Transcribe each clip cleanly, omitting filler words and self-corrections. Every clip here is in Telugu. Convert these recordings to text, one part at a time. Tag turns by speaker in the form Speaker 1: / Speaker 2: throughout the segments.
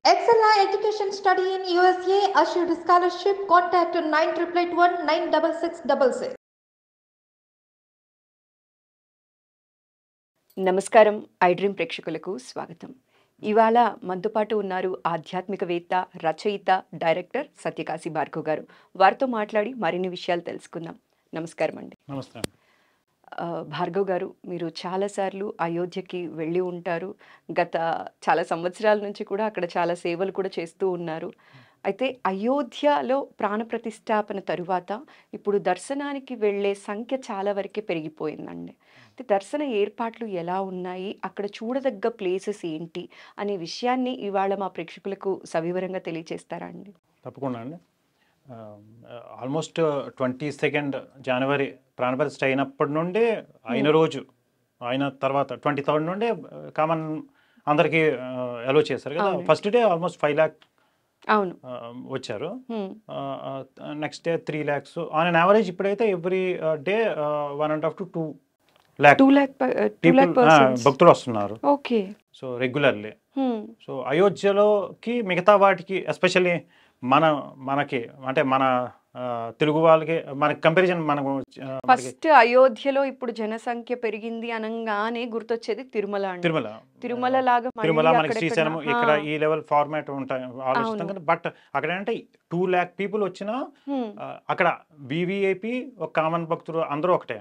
Speaker 1: Excella Education Study in USA assured scholarship. Contact 9881 96666.
Speaker 2: నమస్కారం ఐడ్రీమ్ ప్రేక్షకులకు స్వాగతం. ఇవాళ మనతో పాటు ఉన్నారు ఆధ్యాత్మికవేత్త, రచయిత, డైరెక్టర్ సత్యకాశి భార్గవ్ గారు. వారితో మాట్లాడి మరిన్ని విషయాలు తెలుసుకుందాం. నమస్కారం అండి.
Speaker 3: నమస్తే.
Speaker 2: భార్గవ్ గారు, మీరు చాలాసార్లు అయోధ్యకి వెళ్ళి ఉంటారు. గత చాలా సంవత్సరాల నుంచి కూడా అక్కడ చాలా సేవలు కూడా చేస్తూ ఉన్నారు. అయితే అయోధ్యలో ప్రాణప్రతిష్ఠాపన తరువాత ఇప్పుడు దర్శనానికి వెళ్ళే సంఖ్య చాలా వరకే పెరిగిపోయిందండి. అయితే దర్శన ఏర్పాట్లు ఎలా ఉన్నాయి, అక్కడ చూడదగ్గ ప్లేసెస్ ఏంటి అనే విషయాన్ని ఇవాళ మా ప్రేక్షకులకు సవివరంగా తెలియజేస్తారా అండి?
Speaker 3: తప్పకుండా అండి. ఆల్మోస్ట్ 22 జనవరి ప్రాణప్రతిష్ఠ అయినప్పటి నుండి అయిన రోజు అయిన తర్వాత 23rd నుండి కామన్ అందరికీ అలో చేశారు కదా. ఫస్ట్ డే ఆల్మోస్ట్ 5 lakhs
Speaker 2: అవును
Speaker 3: వచ్చారు. Next day 3 lakhs on an average. ఇప్పుడైతే ఎవ్రీ డే 1.5 to 2 lakh భక్తులు వస్తున్నారు.
Speaker 2: ఓకే.
Speaker 3: So regularly. సో అయోధ్యలోకి మిగతా వాటికి ఎస్పెషల్లీ మనకి అంటే మన తెలుగు వాళ్ళకి మనకి కంపారిజన్ మనకు
Speaker 2: ఫస్ట్ అయోధ్యలో ఇప్పుడు జనసంఖ్య పెరిగింది అనగానే గుర్తొచ్చేది తిరుమల అండి. తిరుమల లాగా
Speaker 3: తిరుమల మనకి శ్రీశైలం ఇక్కడ ఈ లెవెల్ ఫార్మాట్ ఉంటాయి ఆలోచిస్తాం కదా. బట్ అక్కడ ఏంటంటే 2 lakh people వచ్చినా అక్కడ వివిఐపి ఒక కామన్ భక్తులు అందరూ ఒకటే.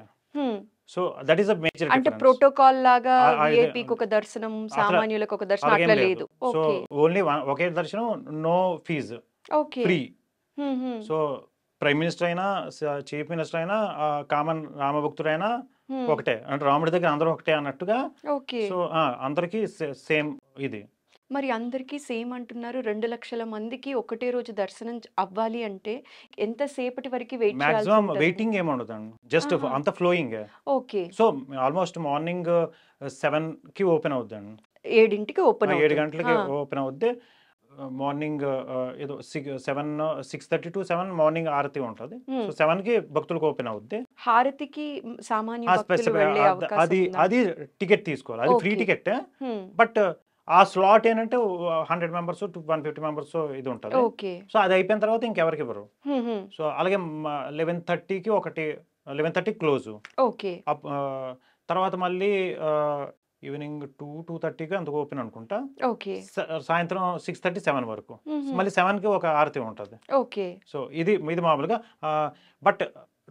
Speaker 3: So that is a major
Speaker 2: అంటే ప్రోటోకాల్ లాగా విఐపికి ఒక దర్శనం, సామాన్యులకు ఒక దర్శనం అట్లా లేదు.
Speaker 3: సో ఓన్లీ ఒకే దర్శనం, no fee, free. So prime minister అయినా, చీఫ్ మినిస్టర్ అయినా, కామన్ రామభక్తుడైనా ఒకటే. అంటే రాముడి దగ్గర అందరూ ఒకటే అన్నట్టుగా. సో అందరికి సేమ్ ఇది.
Speaker 2: మరి అందరికీ సేమ్ అంటున్నారు. 2 లక్షల మందికి ఒకటే రోజు దర్శనం అవ్వాలి అంటే ఎంత సేపటి వరకు వెయిట్ చేయాలి?
Speaker 3: మాక్సిమం వెయిటింగ్ ఏమి ఉండదండి, జస్ట్ అంత flowing.
Speaker 2: Okay.
Speaker 3: So almost morning 7కి ఓపెన్ అవుద్దండి.
Speaker 2: 7కి ఓపెన్
Speaker 3: 7 గంటలకి ఓపెన్ అవుద్ది. మార్నింగ్ ఏదో 6:30 to 7 మార్నింగ్ హారతి ఉంటుంది. సో 7కి భక్తులకు ఓపెన్ అవుద్ది.
Speaker 2: హారతికి సామాన్య భక్తులు వెళ్ళే అవకాశం ఉందా?
Speaker 3: అది టికెట్ తీసుకోవాలి, అది ఫ్రీ టికెట్. బట్ ఆ స్లాట్ ఏంటంటే 100 members to 150 members ఇది ఉంటుంది. సో అది అయిపోయిన తర్వాత ఇంకెవరికి ఇవ్వరు. సో అలాగే 11:30కి ఒకటి, 11:30 క్లోజ్. తర్వాత మళ్ళీ ఈవినింగ్ 2-2:30కి అంతకు ఓపెన్ అనుకుంటా. సాయంత్రం 6:30, 7 వరకు. మళ్ళీ 7కి ఒక ఆరతి ఉంటుంది. సో ఇది మామూలుగా. బట్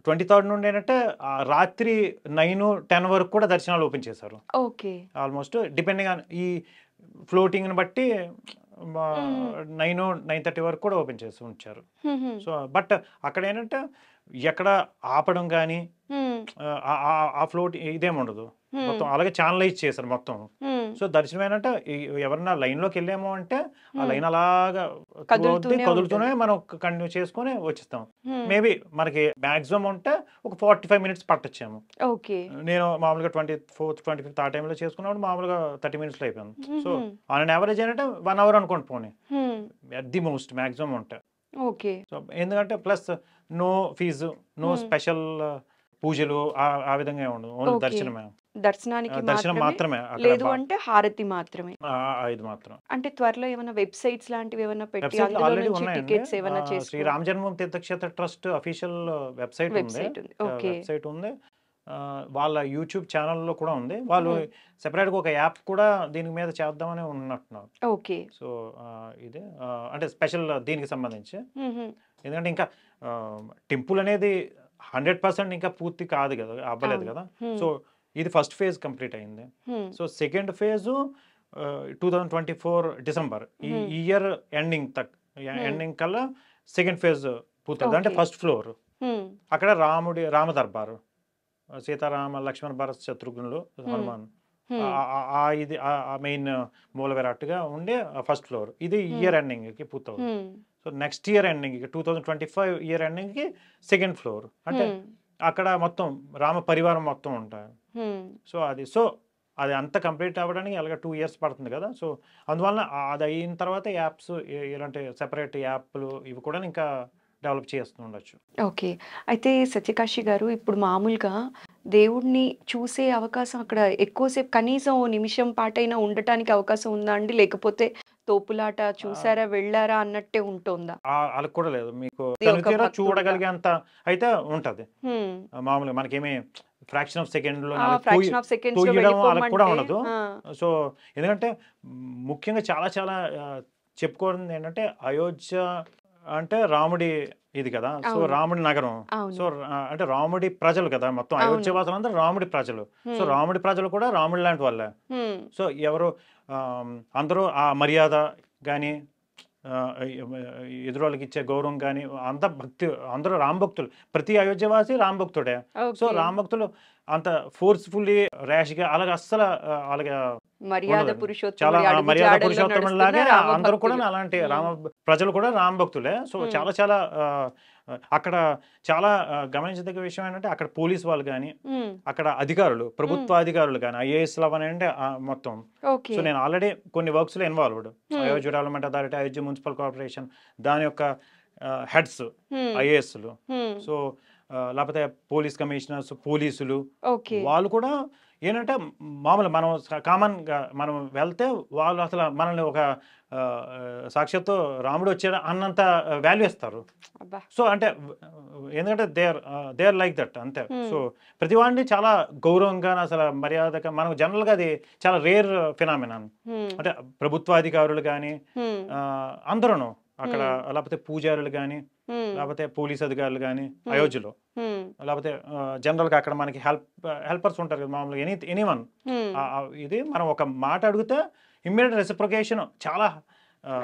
Speaker 3: 23rd నుండి ఏంటంటే రాత్రి 9-10 వరకు కూడా దర్శనాలు ఓపెన్ చేశారు. ఆల్మోస్ట్ డిపెండింగ్ ఆన్ ఈ ఫ్లోటింగ్ని బట్టి 9-9:30 వరకు కూడా ఓపెన్ చేసి ఉంచారు. సో బట్ అక్కడ ఏంటంటే ఎక్కడ ఆపడం కానీ ఆ ఫ్లోట్ ఇదేమి ఉండదు. మొత్తం అలాగే ఛానలైజ్ చేశారు మొత్తం. సో దర్శనం ఏంటంటే ఎవరన్నా లైన్లోకి వెళ్ళాము అంటే ఆ లైన్ అలాగా కదులుతూనే మనం కంటిన్యూ చేసుకుని వచ్చేస్తాం. మేబీ మనకి మాక్సిమం ఉంటే ఒక 45 minutes పట్టొచ్చాము. నేను మామూలుగా 24th, 25th ఆ టైంలో చేసుకున్నప్పుడు మామూలుగా 30 minutes అయిపోయింది. సో ఆన్ అన్ యావరేజ్ ఏంటంటే 1 hour అనుకోండి పోనీ, అట్ ది మోస్ట్ మాక్సిమం ఉంటే. సో ఎందుకంటే plus no fee, no special పూజలు ఆ విధంగా ఉండదు. ఓన్లీ దర్శనం మాత్రమే,
Speaker 2: లేదు అంటే హారతి మాత్రమే.
Speaker 3: ఇది మాత్రం.
Speaker 2: అంటే త్వరలో ఏమైనా వెబ్సైట్స్ లాంటివి ఏమైనా పెట్టి
Speaker 3: ఆల్రెడీ ఉన్నాయండి. శ్రీ రామ జన్మభూమి తీర్థక్షేత్ర ట్రస్ట్ అఫీషియల్ వెబ్సైట్ ఉంది. వాళ్ళ యూట్యూబ్ ఛానల్లో కూడా ఉంది. వాళ్ళు సెపరేట్గా ఒక యాప్ కూడా దీని మీద చేద్దామని ఉన్నట్టున్నారు. సో ఇది అంటే స్పెషల్ దీనికి సంబంధించి. ఎందుకంటే ఇంకా టెంపుల్ అనేది 100% ఇంకా పూర్తి కాదు కదా, అవ్వలేదు కదా. సో ఇది ఫస్ట్ ఫేజ్ కంప్లీట్ అయింది. సో సెకండ్ ఫేజ్ 2024 డిసెంబర్ ఈ ఇయర్ ఎండింగ్ కల్లా సెకండ్ ఫేజ్ పూర్తవుతుంది. అంటే ఫస్ట్ ఫ్లోర్ అక్కడ రామ దర్బారు, సీతారామ లక్ష్మణ భరత్ శత్రుఘ్నులు హనుమాన్, ఇది మెయిన్ మూల విరాట్గా ఉండే ఫస్ట్ ఫ్లోర్. ఇది ఇయర్ ఎండింగ్కి పూర్తవుతుంది. సో నెక్స్ట్ ఇయర్ ఎండింగ్కి 2025 ఇయర్ ఎండింగ్కి సెకండ్ ఫ్లోర్. అంటే అక్కడ మొత్తం రామ పరివారం మొత్తం ఉంటాయి. సో అది అంతా కంప్లీట్ అవ్వడానికి అలాగే 2 years పడుతుంది కదా. సో అందువల్ల అది అయిన తర్వాత యాప్స్, ఇలాంటి సెపరేట్ యాప్లు ఇవి కూడా ఇంకా డెవలప్ చేస్తూ ఉండొచ్చు.
Speaker 2: ఓకే. అయితే సత్యకాశి గారు, ఇప్పుడు మామూలుగా దేవుడిని చూసే అవకాశం అక్కడ ఎక్కువసేపు కనీసం ఓ నిమిషం పాటైనా ఉండటానికి అవకాశం ఉందా అండి? లేకపోతే తోపులాట చూసారా, వెళ్ళారా అన్నట్టే ఉంటుందా?
Speaker 3: వాళ్ళకి కూడా లేదు. మీకు
Speaker 2: ఇది ఒక
Speaker 3: తనితీరా
Speaker 2: భక్తుడిగా.
Speaker 3: చూడగలిగే అంత అయితే ఉంటది.
Speaker 2: హ్మ్.
Speaker 3: మామూలుగా మనకేమి ఫ్రాక్షన్ ఆఫ్ సెకండ్‌లో
Speaker 2: ఫ్రాక్షన్ ఆఫ్ సెకండ్స్‌లో
Speaker 3: తొయ్యడం వాళ్ళకి కూడా
Speaker 2: వెళ్ళిపోమంటే
Speaker 3: ఉండదు. సో, ఎందుకంటే ముఖ్యంగా చాలా చాలా చెప్పుకోవడం ఏంటంటే అయోధ్య అంటే రాముడి ఇది కదా! సో,
Speaker 2: అవును.
Speaker 3: రాముడి నగరం.
Speaker 2: అవును.
Speaker 3: సో, అంటే రాముడి ప్రజలు కదా! మొత్తం
Speaker 2: అవును.
Speaker 3: అయోధ్య వాసులందరూ రాముడి ప్రజలు. సో,
Speaker 2: హ్మ్.
Speaker 3: రాముడి ప్రజలు కూడా రాముడి లాంటి వాళ్ళే.
Speaker 2: హ్మ్.
Speaker 3: సో, ఎవరు అందరూ ఆ మర్యాద గాని ఎదురోళ్ళకి ఇచ్చే గౌరవం కానీ అంత భక్తి, అందరూ రామ్ భక్తులు. ప్రతి అయోధ్యవాసి రామ్ భక్తుడే. So,
Speaker 2: okay.
Speaker 3: రామ్ భక్తులు అంత ఫోర్స్‌ఫుల్లీ, ర్యాష్‌గా అలాగ అస్సలు అలాగా
Speaker 2: మర్యాద
Speaker 3: ఉండదండి. చాలా
Speaker 2: పురుషోత్తముడి అడుగు
Speaker 3: మర్యాద
Speaker 2: జాడల్లో
Speaker 3: పురుషోత్తముడి
Speaker 2: నడుస్తున్న
Speaker 3: లాగే
Speaker 2: రామ
Speaker 3: అందరూ కూడా
Speaker 2: భక్తులు.
Speaker 3: అలాంటి
Speaker 2: హ్మ్.
Speaker 3: ప్రజలు కూడా రామ్ భక్తులే. సో,
Speaker 2: హ్మ్.
Speaker 3: చాలా చాలా అక్కడ చాలా గమనించదగ్గ విషయం ఏంటంటే అక్కడ పోలీస్ వాళ్ళు గాని,
Speaker 2: హ్మ్.
Speaker 3: అక్కడ అధికారులు,
Speaker 2: హ్మ్.
Speaker 3: ప్రభుత్వ అధికారులు గాని, ఐఏఎస్‌లు అవనండి మొత్తం.
Speaker 2: ఓకే.
Speaker 3: సో, నేను ఆల్రెడీ కొన్ని వర్క్స్‌లో ఇన్వాల్వ్డ్.
Speaker 2: హ్మ్.
Speaker 3: Ayodhya development authority, Ayodhya municipal corporation దాని యొక్క హెడ్స్
Speaker 2: హ్మ్.
Speaker 3: ఐఏఎస్‌లు.
Speaker 2: హ్మ్.
Speaker 3: సో, లేకపోతే పోలీస్ కమిషనర్స్, పోలీసులు
Speaker 2: ఓకే.
Speaker 3: వాళ్ళు కూడా ఏంటంటే మామూలు మనం కామన్‌గా మనం వెళ్తే వాళ్ళు అసలు మనల్ని ఒక సాక్షాత్తు రాముడు వచ్చాడు అన్నంత వాల్యూ ఇస్తారు.
Speaker 2: అబ్బా!
Speaker 3: సో, అంటే ఎందుకంటే దే ఆర్ లైక్ దట్ అంతే.
Speaker 2: హ్మ్.
Speaker 3: సో, ప్రతి వాడిని చాలా గౌరవంగా అసలు మర్యాదగా మనం జనరల్‌గా అది చాలా రేర్ ఫినామినన్.
Speaker 2: హ్మ్.
Speaker 3: అంటే ప్రభుత్వాధికారులు గాని
Speaker 2: హ్మ్.
Speaker 3: అందరూను అక్కడ
Speaker 2: హ్మ్.
Speaker 3: లేకపోతే పూజారులు గాని,
Speaker 2: హ్మ్.
Speaker 3: లేకపోతే పోలీస్ అధికారులు గాని
Speaker 2: హ్మ్.
Speaker 3: అయోధ్యలో.
Speaker 2: హ్మ్.
Speaker 3: లేకపోతే జనరల్‌గా అక్కడ మనకి హెల్పర్స్ ఉంటారు కదా! మామూలుగా ఎనీవన్.
Speaker 2: హ్మ్.
Speaker 3: ఇది మనం ఒక మాట అడిగితే ఇమ్మీడియేట్ రెసిప్రొకేషన్ చాలా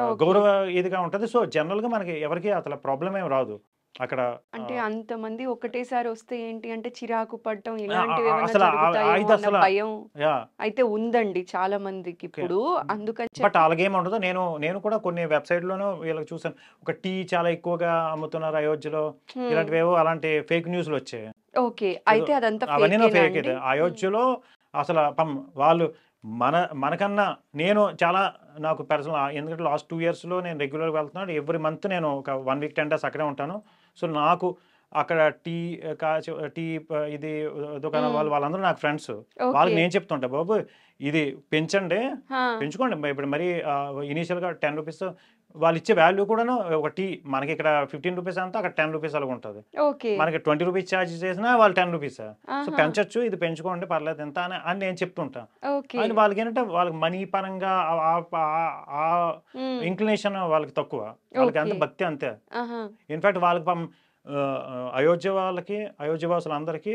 Speaker 2: ఓకే.
Speaker 3: గౌరవ ఇదిగా ఉంటది. సో, జనరల్‌గా మనకి ఎవరికీ అసలు ప్రాబ్లమ్ ఏమి రాదు. అక్కడ
Speaker 2: అంటే అంతమంది ఒకటేసారి వస్తే ఏంటి అంటే చిరాకు పడటం
Speaker 3: ఆహ్,
Speaker 2: ఇలాంటివేమన్నా
Speaker 3: అసల
Speaker 2: జరుగుతాయేమో
Speaker 3: ఇది
Speaker 2: అన్న
Speaker 3: అసల
Speaker 2: భయం
Speaker 3: యాహ్!
Speaker 2: అయితే ఉందండి చాలా మందికి
Speaker 3: ఓకే.
Speaker 2: ఇప్పుడు. అందుకని
Speaker 3: బట్
Speaker 2: చెప్పి
Speaker 3: అలాగేమి ఉండదు. నేను కూడా కొన్ని వెబ్‌సైట్‌లోనూ వీళ్ళకి చూసాను. ఒక టీ చాలా ఎక్కువగా అమ్ముతున్నారు అయోధ్యలో.
Speaker 2: హ్మ్.
Speaker 3: ఇలాంటివేవో అలాంటి ఫేక్ న్యూస్‌లొచ్చాయి.
Speaker 2: ఓకే.
Speaker 3: ఏదో
Speaker 2: అయితే అదంతా
Speaker 3: అవన్నీను
Speaker 2: ఫేకేనా
Speaker 3: ఫేక్
Speaker 2: అండి?
Speaker 3: ఇది. అయోధ్యలో అసల వాళ్ళు మనకన్నా నేను చాలా నాకు పర్సనల్ ఎందుకంటే లాస్ట్ 2 ఇయర్స్‌లో నేను రెగ్యులర్‌గా వెళ్తున్నాను. ఎవ్రీ మంత్ నేను ఒక 1 వీక్ 10 డేస్ అక్కడే ఉంటాను. సో, నాకు అక్కడ టీ ఇది దుకాణం
Speaker 2: హ్మ్.
Speaker 3: వాళ్ళందరూ నాకు ఫ్రెండ్స్.
Speaker 2: ఓకే.
Speaker 3: వాళ్ళకి నేను చెప్తుంటా, బాబు ఇది పెంచండి.
Speaker 2: ఆ!
Speaker 3: పెంచుకోండి. ఇప్పుడు మరీ ఇనీషియల్‌గా రూ. 10 వాళ్ళిచ్చే వాల్యూ కూడాను ఒక టీ మనకిక్కడ రూ. 15 అంతా అక్కడ రూ. 10 అలాగుంటది.
Speaker 2: ఓకే.
Speaker 3: మనకి రూ. 20 చార్జ్ చేసినా వాళ్ళు రూ. 10. సో,
Speaker 2: ఆహా!
Speaker 3: పెంచొచ్చు, ఇది పెంచుకోండి పర్లేదు ఎంత అని నేను చెప్తుంటా.
Speaker 2: ఓకే.
Speaker 3: అని వాళ్ళకేంటంటే వాళ్ళకి మనీ పరంగా ఆ
Speaker 2: హ్మ్.
Speaker 3: ఇంక్లినేషన్ వాళ్ళకి తక్కువ. వాళ్ళకి అంత
Speaker 2: ఓకే.
Speaker 3: భక్తి అంతే.
Speaker 2: ఆహా!
Speaker 3: ఇన్‌ఫాక్ట్ వాళ్ళకి పాపం అయోధ్య వాసులందరికీ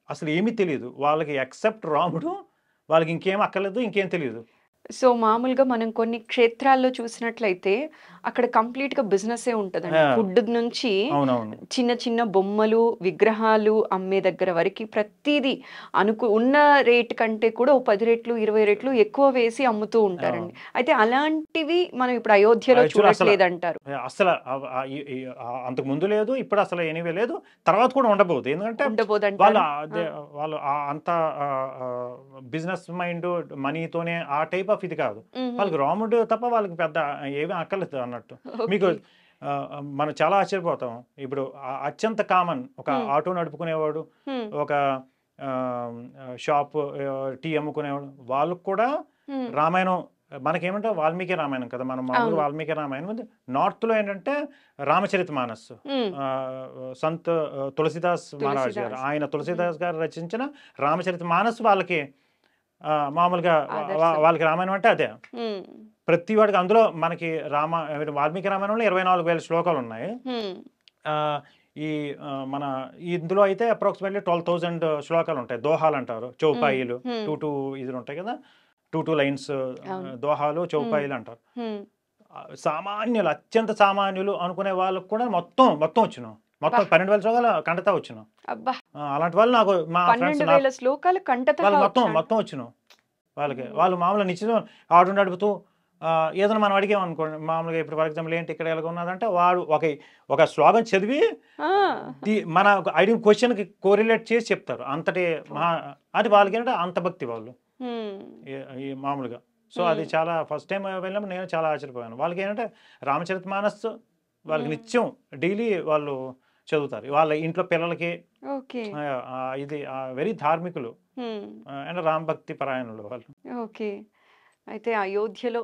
Speaker 3: అసలు ఏమీ తెలీదు. వాళ్ళకి ఎక్సెప్ట్ రాముడు వాళ్ళకి ఇంకేం అక్కర్లేదు, ఇంకేం తెలీదు.
Speaker 2: సో, మామూలుగా మనం కొన్ని క్షేత్రాల్లో చూసినట్లయితే అక్కడ కంప్లీట్‌గా బిజినెస్సే ఉంటదండి.
Speaker 3: ఆ!
Speaker 2: ఫుడ్ నుంచి
Speaker 3: అవునవును.
Speaker 2: చిన్న చిన్న బొమ్మలు, విగ్రహాలు అమ్మే దగ్గర వరకి ప్రతీదీ ఉన్న రేట్ కంటే కూడా ఓ 10 రెట్లు, 20 రెట్లు ఎక్కువ వేసి అమ్ముతూ ఉంటారండి.
Speaker 3: అవును.
Speaker 2: అయితే అలాంటివి మనం ఇప్పుడు అయోధ్యలో
Speaker 3: యాక్చువల్లీ
Speaker 2: చూడట్లేదంటారు.
Speaker 3: అసల అంతకు ముందు లేదు. ఇప్పుడు అసలు ఎనీవే లేదు. తర్వాత కూడా ఉండబోదు. ఎందుకంటే వాళ్ళు
Speaker 2: ఉండబోదంటారా? ఆ!
Speaker 3: వాళ్ళు అంత బిజినెస్ మైండ్ మనీతోనే ఆ టైప్ ఆఫ్ ఇది కాదు.
Speaker 2: హుహు.
Speaker 3: వాళ్ళకి రాముడు తప్ప వాళ్ళకి పెద్ద ఏమీ అక్కర్లేదు అన్నట్టు. మీకు
Speaker 2: ఓకే.
Speaker 3: మనం చాలా ఆశ్చర్యపోతాం. ఇప్పుడు అత్యంత కామన్ ఒక
Speaker 2: హ్మ్.
Speaker 3: ఆటో నడుపుకునేవాడు,
Speaker 2: హ్మ్.
Speaker 3: ఒక షాపు టీ అమ్ముకునేవాడు. వాళ్ళకి కూడా
Speaker 2: హ్మ్.
Speaker 3: రామాయణం మనకేమంటే వాల్మీకి రామాయణం కదా! మనం మామూలుగా
Speaker 2: అవును.
Speaker 3: వాల్మీకి రామాయణం ఉంది. నార్త్‌లో ఏంటంటే రామచరితమానస్.
Speaker 2: హ్మ్.
Speaker 3: సంత్ తులసీదాస్ మహారాజ్ గారు.
Speaker 2: తులసీదాస్.
Speaker 3: ఆయన
Speaker 2: హ్మ్.
Speaker 3: తులసీదాస్ గారు రచించిన రామచరితమానస్ వాళ్ళకి మామూలుగా
Speaker 2: ఆదర్శం.
Speaker 3: వాళ్ళకి రామాయణం అంటే అదే.
Speaker 2: హ్మ్.
Speaker 3: ప్రతి వాడికి అందులో మనకి వాల్మీకి రామాయణంలో 24,000 శ్లోకాలున్నాయి.
Speaker 2: హ్మ్.
Speaker 3: ఆహ్, ఈ మన ఇందులో అయితే అప్రాక్సిమేట్‌లీ 12,000 శ్లోకాలుంటాయి. దోహాలంటారు.
Speaker 2: హ్మ్.
Speaker 3: చౌపాయిలు.
Speaker 2: హ్మ్.
Speaker 3: 2 ఇదులుంటాయి కదా! 2 లైన్స్
Speaker 2: అవును.
Speaker 3: దోహాలు,
Speaker 2: హ్మ్.
Speaker 3: చౌపాయిలంటారు.
Speaker 2: హ్మ్.
Speaker 3: సామాన్యులు, అత్యంత సామాన్యులు అనుకునే వాళ్ళకి కూడా మొత్తం వచ్చును.
Speaker 2: అబ్బా!
Speaker 3: మొత్తం 12,000 శ్లోకాలు కంఠతా వచ్చును.
Speaker 2: అబ్బా!
Speaker 3: అలాంటి వాళ్ళు నాకు మా ఫ్రెండ్స్
Speaker 2: 12,000 శ్లోకాలు కంఠతః
Speaker 3: వాళ్ళకి
Speaker 2: వచ్చా అండి?
Speaker 3: మొత్తం వచ్చును. వాళ్ళకి.
Speaker 2: హ్మ్.
Speaker 3: వాళ్ళు మామూలుగా నిత్యం ఆటో నడుపుతూ ఏదైనా మనం అడిగామనుకోండి మామూలుగా ఇప్పుడు ఫర్ ఎగ్జాంపుల్ ఏంటి ఇక్కడ ఎలాగ ఉన్నదంటే వాడు ఒక శ్లోకం చదివి
Speaker 2: ఆ!
Speaker 3: మన అడిగిన క్వెషన్‌కి కోరిలేట్ చేసి చెప్తారు. అంతటి
Speaker 2: అబ్బా!
Speaker 3: మహా అది వాళ్ళకేంటంటే అంత భక్తి వాళ్ళు.
Speaker 2: హ్మ్.
Speaker 3: ఈ ఈ మామూలుగా. సో, అది
Speaker 2: హ్మ్.
Speaker 3: చాలా ఫస్ట్ టైమ్ వెళ్ళినప్పుడు నేను చాలా ఆశ్చర్యపోయాను. వాళ్ళకేంటంటే రామచరితమానస్ వాళ్ళకి
Speaker 2: హ్మ్.
Speaker 3: నిత్యం డైలీ వాళ్ళు చదువుతారు. వాళ్ళ ఇంట్లో పిల్లలకి
Speaker 2: ఓకే.
Speaker 3: ఇది వెరీ ధార్మికులు.
Speaker 2: హ్మ్.
Speaker 3: అండ్ రామ్ భక్తి పరాయణులు వాళ్ళు.
Speaker 2: ఓకే. అయితే అయోధ్యలో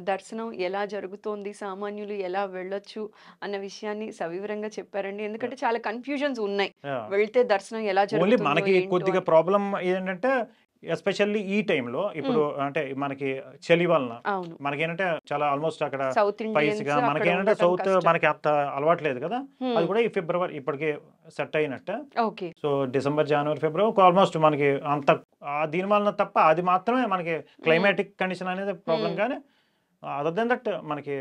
Speaker 2: దర్శనం ఎలా జరుగుతోంది? సామాన్యులు ఎలా వెళ్ళొచ్చు? అన్న విషయాన్ని సవివరంగా చెప్పారండి. ఎందుకంటే చాలా కన్‌ఫ్యూజన్స్ ఉన్నాయి.
Speaker 3: యాహ్!
Speaker 2: వెళ్తే దర్శనం ఎలా
Speaker 3: ఓన్లీ
Speaker 2: జరుగుతుందో
Speaker 3: మనకి
Speaker 2: ఏంటో
Speaker 3: కొద్దిగా
Speaker 2: అని.
Speaker 3: ప్రాబ్లమ్ ఏంటంటే ఎస్పెషల్లీ ఈ టైంలో ఇప్పుడు
Speaker 2: హ్మ్.
Speaker 3: అంటే మనకి చలి వలన
Speaker 2: అవును.
Speaker 3: మనకేంటంటే చాలా ఆల్మోస్ట్ అక్కడ
Speaker 2: సౌత్ ఇండియన్స్
Speaker 3: స్పైసీగా
Speaker 2: అక్కడ
Speaker 3: మనకేంటంటే
Speaker 2: ఉండటం
Speaker 3: సౌత్
Speaker 2: కష్టం.
Speaker 3: మనకి అంత అలవాట్లేదు కదా! అది
Speaker 2: హ్మ్.
Speaker 3: కూడా ఈ ఫిబ్రవరి ఇప్పటికే సెట్ అయినట్టే.
Speaker 2: ఓకే.
Speaker 3: సో, డిసెంబర్, జనవరి, ఫిబ్రవరి ఆల్మోస్ట్ మనకి అంత దీని వలన తప్ప అది మాత్రమే మనకి
Speaker 2: హ్మ్.
Speaker 3: క్లైమాటిక్ కండిషన్ అనేది ప్రాబ్లమ్
Speaker 2: హ్మ్.
Speaker 3: గానీ అదర్ దెన్ దట్ మనకి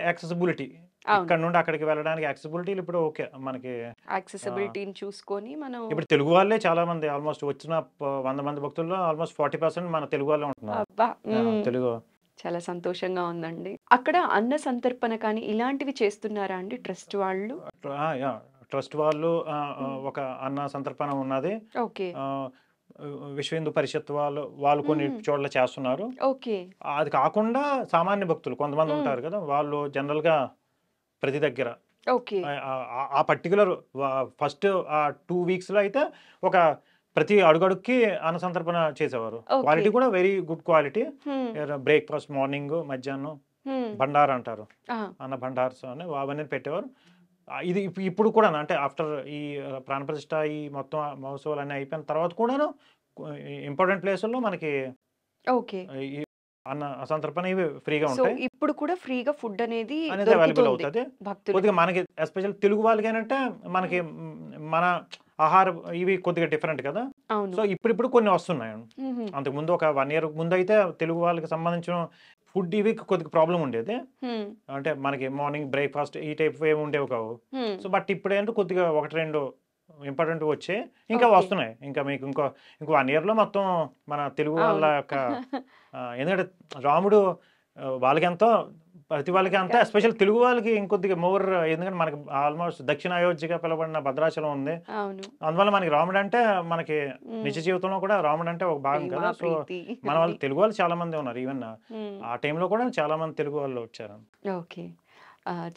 Speaker 3: యాక్సెసిబిలిటీ
Speaker 2: అవును.
Speaker 3: ఇక్కడ నుండి అక్కడికి వెళ్ళడానికి యాక్సెసిబిలిటీలు ఇప్పుడు ఓకే. మనకి
Speaker 2: యాక్సెసిబిలిటీని చూసుకొని మనం
Speaker 3: ఇప్పుడు తెలుగు వాళ్ళే చాలా మంది ఆల్మోస్ట్ వచ్చిన 100 మంది భక్తుల్లో ఆల్మోస్ట్ 40% మన తెలుగు వాళ్ళే ఉంటున్నారు.
Speaker 2: అబ్బా! హ్మ్.
Speaker 3: తెలుగు
Speaker 2: చాలా సంతోషంగా ఉందండి. అక్కడ అన్న సంతర్పణ కానీ ఇలాంటివి చేస్తున్నారా అండి ట్రస్ట్ వాళ్ళు?
Speaker 3: యాహ్! ట్రస్ట్ వాళ్ళు
Speaker 2: హ్మ్.
Speaker 3: ఒక అన్న సంతర్పణ ఉన్నది.
Speaker 2: ఓకే.
Speaker 3: ఆహ్, విశ్వ హిందూ పరిషత్ వాళ్ళు కొన్ని
Speaker 2: హ్మ్.
Speaker 3: చోట్ల చేస్తున్నారు.
Speaker 2: ఓకే.
Speaker 3: అది కాకుండా సామాన్య భక్తులు కొంతమంది
Speaker 2: హ్మ్.
Speaker 3: ఉంటారు కదా! వాళ్ళు జనరల్‌గా ప్రతి దగ్గర
Speaker 2: ఓకే.
Speaker 3: ఆ పర్టిక్యులర్ ఫస్ట్ 2 వీక్స్‌లో అయితే ఒక ప్రతి అడుగడుక్కి అన్న సంతర్పణ చేసేవారు.
Speaker 2: ఓకే.
Speaker 3: క్వాలిటీ కూడా వెరీ గుడ్ క్వాలిటీ.
Speaker 2: హ్మ్.
Speaker 3: బ్రేక్‌ఫాస్ట్ మార్నింగ్, మధ్యాహ్నం
Speaker 2: హ్మ్.
Speaker 3: భండార్ అంటారు.
Speaker 2: ఆ!
Speaker 3: అన్న భండార్స్ అని అవన్నీ పెట్టేవారు. ఇది ఇప్పుడు కూడాను అంటే ఆఫ్టర్ ఈ ప్రాణప్రతిష్ఠ ఈ మొత్తం మహోత్సవాలన్నీ అయిపోయిన తర్వాత కూడాను ఇంపార్టెంట్ ప్లేసుల్లో మనకి
Speaker 2: ఓకే.
Speaker 3: ఈ అన్న సంతర్పణ ఇవి ఫ్రీగా
Speaker 2: సో,
Speaker 3: ఉంటాయి.
Speaker 2: ఇప్పుడు కూడా ఫ్రీగా ఫుడ్ అనేది
Speaker 3: అనేది అవైలబుల్
Speaker 2: దొరుకుతుంది
Speaker 3: అవుతది. కొద్దిగా
Speaker 2: భక్తులకి.
Speaker 3: మనకి ఎస్పెషల్ తెలుగు వాళ్ళకేనంటే మనకి
Speaker 2: హ్మ్.
Speaker 3: మన ఆహార ఇవి కొద్దిగా డిఫరెంట్ కదా!
Speaker 2: అవును.
Speaker 3: సో, ఇప్పుడిప్పుడు కొన్ని వస్తున్నాయండి.
Speaker 2: హుహు.
Speaker 3: అంతకుముందు ఒక 1 ఇయర్ ముందయితే తెలుగు వాళ్ళకి సంబంధించిన ఫుడ్ ఇవి కొద్దిగా ప్రాబ్లమ్ ఉండేది.
Speaker 2: హ్మ్.
Speaker 3: అంటే మనకి మార్నింగ్ బ్రేక్‌ఫాస్ట్ ఈ టైప్‌వి ఏమి ఉండేవి కావు.
Speaker 2: హ్మ్.
Speaker 3: సో, బట్ ఇప్పుడేంటంటే కొద్దిగా 1, 2 ఇంపార్టెంట్‌వి వచ్చాయి. ఇంకా
Speaker 2: ఓకే.
Speaker 3: వస్తున్నాయి. ఇంకా మీకు ఇంకో 1 ఇయర్‌లో మొత్తం మన తెలుగు వాళ్ళ
Speaker 2: అవును.
Speaker 3: యొక్క ఎందుకంటే రాముడు వాళ్ళకెంతో ప్రతి వాళ్ళకి అంత
Speaker 2: కరెక్టే.
Speaker 3: ఎస్పెషల్ తెలుగు వాళ్ళకి ఇంకొద్దిగా మోర్ ఎందుకంటే మనకి ఆల్మోస్ట్ దక్షిణ అయోధ్యగా పిలువబడిన భద్రాచలం ఉంది.
Speaker 2: అవును.
Speaker 3: అందువల్ల మనకి రాముడంటే మనకి నిజ
Speaker 2: హ్మ్.
Speaker 3: జీవితంలో కూడా రాముడంటే ఒక భాగం
Speaker 2: ప్రేమ,
Speaker 3: కదా! సో,
Speaker 2: ప్రీతి
Speaker 3: మన
Speaker 2: అన్నీ.
Speaker 3: వాళ్ళు తెలుగు వాళ్ళు చాలా మందే ఉన్నారు. ఈవెన్
Speaker 2: హ్మ్.
Speaker 3: ఆ టైంలో కూడా చాలా మంది తెలుగు వాళ్ళు వచ్చారు.
Speaker 2: ఓకే.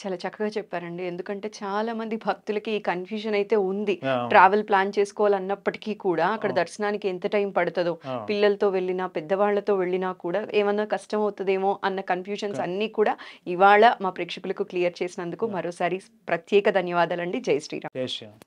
Speaker 2: చాలా చక్కగా చెప్పారండి. ఎందుకంటే చాలామంది భక్తులకి ఈ కన్‌ఫ్యూజన్ అయితే ఉంది.
Speaker 3: అవును.
Speaker 2: ట్రావెల్ ప్లాన్ చేసుకోవాలన్నప్పటికీ కూడా అక్కడ
Speaker 3: అవును.
Speaker 2: దర్శనానికి ఎంత టైం పడతదో,
Speaker 3: అవును.
Speaker 2: పిల్లలతో వెళ్ళినా, పెద్దవాళ్ళతో వెళ్ళినా కూడా ఏమన్నా కష్టమవుతదేమో అన్న కన్‌ఫ్యూజన్స్
Speaker 3: క
Speaker 2: అన్నీ కూడా ఇవాళ మా ప్రేక్షకులకు క్లియర్ చేసినందుకు మరోసారి ప్రత్యేక ధన్యవాదాలండి. జై శ్రీరామ్.
Speaker 3: జై శ్రీరామ్.